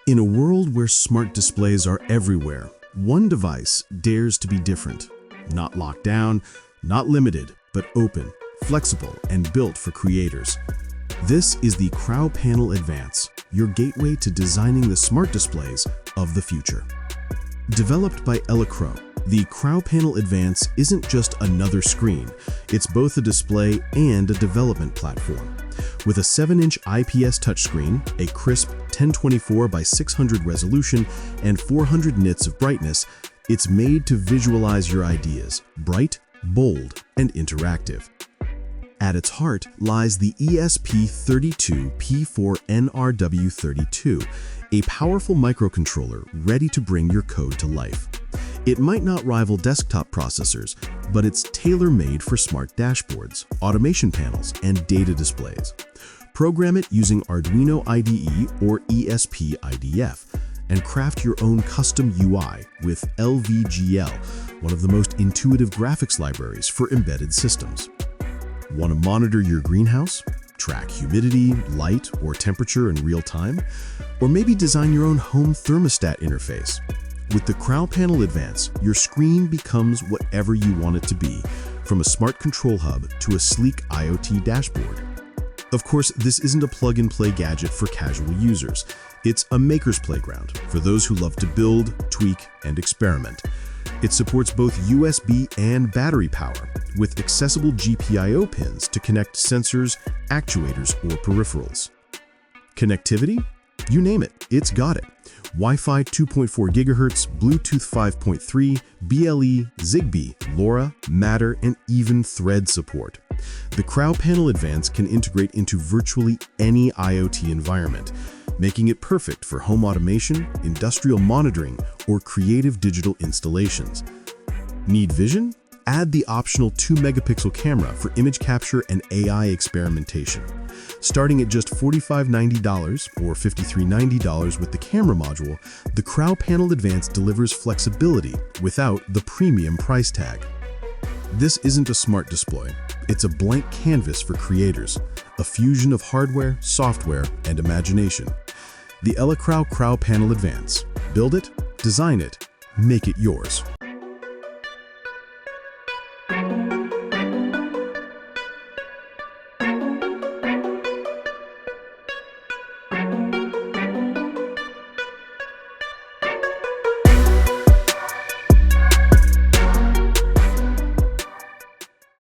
In a world where smart displays are everywhere, one device dares to be different. Not locked down, not limited, but open, flexible, and built for creators. This is the CrowPanel Advance, your gateway to designing the smart displays of the future. Developed by Elecrow, the CrowPanel Advance isn't just another screen, it's both a display and a development platform. With a 7-inch IPS touchscreen, a crisp 1024 by 600 resolution, and 400 nits of brightness, it's made to visualize your ideas, bright, bold, and interactive. At its heart lies the ESP-32P4NRW32, a powerful microcontroller ready to bring your code to life. It might not rival desktop processors, but it's tailor-made for smart dashboards, automation panels, and data displays. Program it using Arduino IDE or ESP-IDF, and craft your own custom UI with LVGL, one of the most intuitive graphics libraries for embedded systems. Want to monitor your greenhouse? Track humidity, light, or temperature in real time? Or maybe design your own home thermostat interface? With the CrowPanel Advance, your screen becomes whatever you want it to be, from a smart control hub to a sleek IoT dashboard. Of course, this isn't a plug-and-play gadget for casual users. It's a maker's playground for those who love to build, tweak, and experiment. It supports both USB and battery power, with accessible GPIO pins to connect sensors, actuators, or peripherals. Connectivity? You name it, it's got it. Wi-Fi 2.4 GHz, Bluetooth 5.3, BLE, ZigBee, LoRa, Matter, and even Thread support. The CrowPanel Advance can integrate into virtually any IoT environment, making it perfect for home automation, industrial monitoring, or creative digital installations. Need vision? Add the optional 2-megapixel camera for image capture and AI experimentation. Starting at just $45.90 or $53.90 with the camera module, the CrowPanel Advance delivers flexibility without the premium price tag. This isn't a smart display. It's a blank canvas for creators, a fusion of hardware, software, and imagination. The Elecrow CrowPanel Advance. Build it, design it, make it yours.